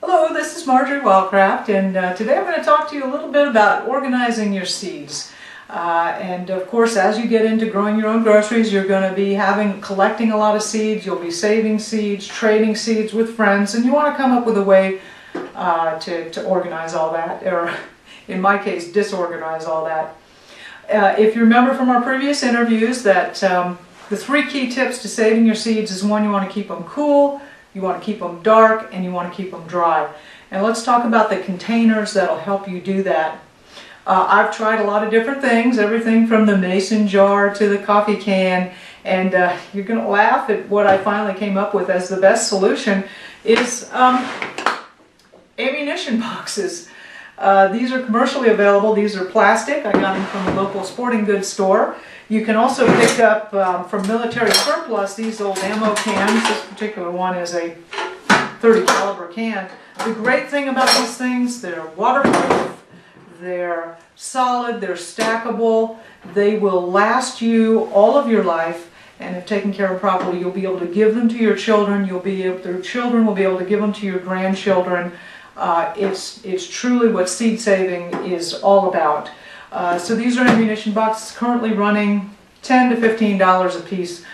Hello, this is Marjorie Wildcraft, and today I'm going to talk to you a little bit about organizing your seeds. And of course, as you get into growing your own groceries, you're going to be collecting a lot of seeds. You'll be saving seeds, trading seeds with friends, and you want to come up with a way to organize all that, or in my case, disorganize all that. If you remember from our previous interviews that the 3 key tips to saving your seeds is: 1, you want to keep them cool, you want to keep them dark, and you want to keep them dry. And let's talk about the containers that'll help you do that. I've tried a lot of different things, everything from the mason jar to the coffee can, and you're going to laugh at what I finally came up with as the best solution is ammunition boxes. These are commercially available. These are plastic. I got them from a local sporting goods store. You can also pick up from military surplus these old ammo cans. This particular one is a .30 caliber can. The great thing about these things, they're waterproof, they're solid, they're stackable, they will last you all of your life, and if taken care of properly, you'll be able to give them to your children. Their children will be able to give them to your grandchildren. It's truly what seed saving is all about. So these are ammunition boxes currently running $10 to $15 a piece,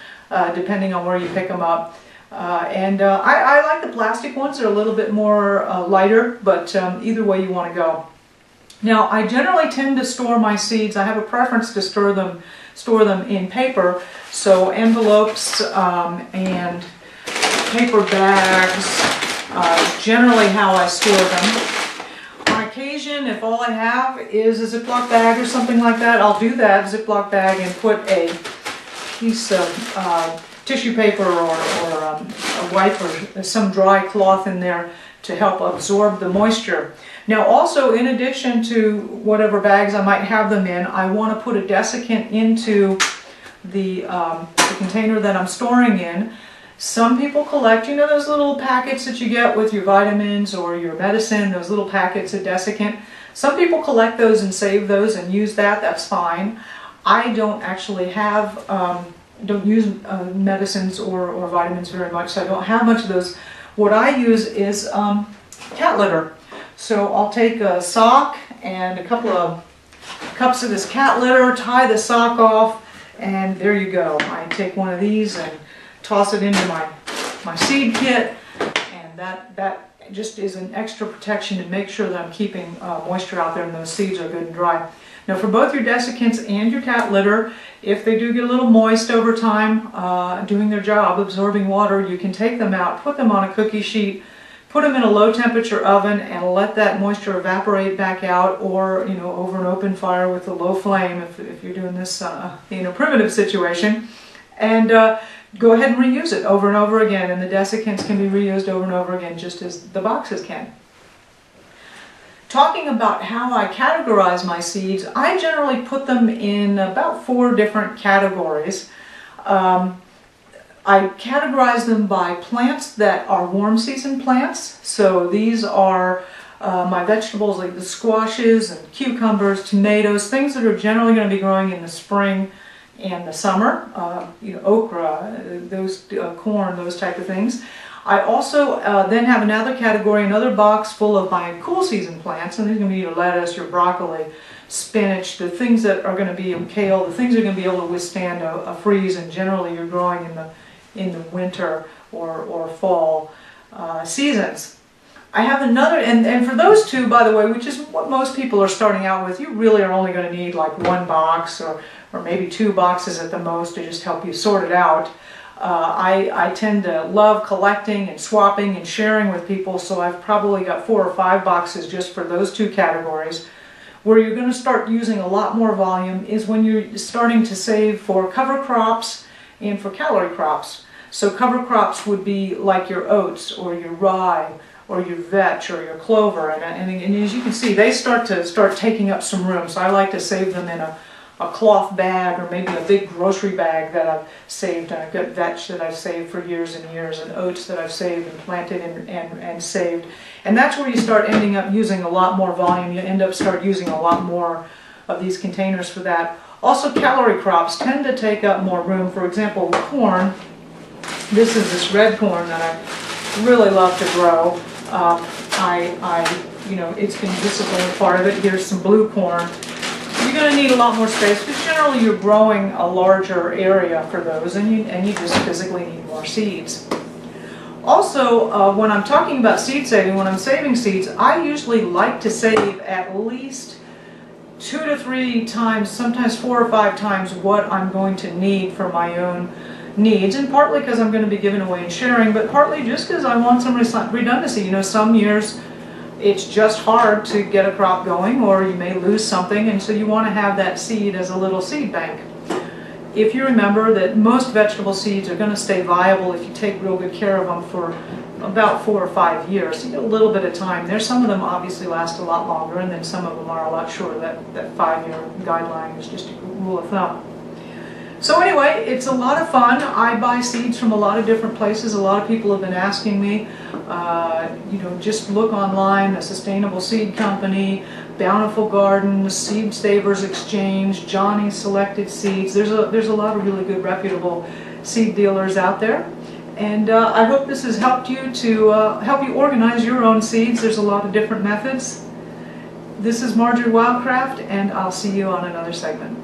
depending on where you pick them up. I like the plastic ones. They're a little bit more lighter, but either way you want to go. Now, I generally tend to store my seeds. I have a preference to store them in paper, so envelopes and paper bags, generally how I store them. On occasion, if all I have is a Ziploc bag or something like that, I'll do that Ziploc bag and put a piece of tissue paper or a wipe or some dry cloth in there to help absorb the moisture. Now also, in addition to whatever bags I might have them in, I want to put a desiccant into the container that I'm storing in. Some people collect, you know, those little packets that you get with your vitamins or your medicine, those little packets of desiccant. Some people collect those and save those and use that. That's fine. I don't actually have, don't use medicines or vitamins very much, so I don't have much of those. What I use is cat litter. So I'll take a sock and a couple of cups of this cat litter, tie the sock off, and there you go. I take one of these and toss it into my seed kit, and that just is an extra protection to make sure that I'm keeping moisture out there and those seeds are good and dry. Now, for both your desiccants and your cat litter, if they do get a little moist over time, doing their job, absorbing water, you can take them out, put them on a cookie sheet, put them in a low temperature oven and let that moisture evaporate back out, or, you know, over an open fire with a low flame if you're doing this in a primitive situation, and go ahead and reuse it over and over again, and the desiccants can be reused over and over again just as the boxes can. Talking about how I categorize my seeds, I generally put them in about 4 different categories. I categorize them by plants that are warm season plants. So these are my vegetables like the squashes and cucumbers, tomatoes, things that are generally going to be growing in the spring and the summer, you know, okra, those corn, those type of things. I also then have another category, another box full of my cool season plants, and these are going to be your lettuce, your broccoli, spinach, the things that are going to be kale, the things that are going to be able to withstand a freeze, and generally you're growing in the winter or fall seasons. I have another, and for those 2, by the way, which is what most people are starting out with, you really are only going to need like 1 box or maybe 2 boxes at the most to just help you sort it out. I tend to love collecting and swapping and sharing with people, so I've probably got 4 or 5 boxes just for those 2 categories. Where you're going to start using a lot more volume is when you're starting to save for cover crops and for calorie crops. So cover crops would be like your oats or your rye or your vetch or your clover, and as you can see, they start taking up some room. So I like to save them in a cloth bag, or maybe a big grocery bag that I've saved. I've got vetch that I've saved for years and years, and oats that I've saved and planted and saved. And that's where you start ending up using a lot more volume. You start using a lot more of these containers for that. Also, calorie crops tend to take up more room. For example, corn. This is this red corn that I really love to grow. this is only part of it. Here's some blue corn. You're going to need a lot more space because generally you're growing a larger area for those, and you just physically need more seeds. Also, when I'm talking about seed saving, when I'm saving seeds, I usually like to save at least 2 to 3 times, sometimes 4 or 5 times what I'm going to need for my own needs, and partly because I'm going to be giving away and sharing, but partly just because I want some redundancy. You know, some years it's just hard to get a crop going, or you may lose something, and so you want to have that seed as a little seed bank. If you remember that most vegetable seeds are going to stay viable if you take real good care of them for about 4 or 5 years. You get a little bit of time there. Some of them obviously last a lot longer, and then some of them are a lot shorter. That 5-year guideline is just a rule of thumb. So anyway, it's a lot of fun. I buy seeds from a lot of different places. A lot of people have been asking me, just look online, a Sustainable Seed Company, Bountiful Gardens, Seed Savers Exchange, Johnny's Selected Seeds. There's a lot of really good reputable seed dealers out there. And I hope this has helped you to help you organize your own seeds. There's a lot of different methods. This is Marjorie Wildcraft, and I'll see you on another segment.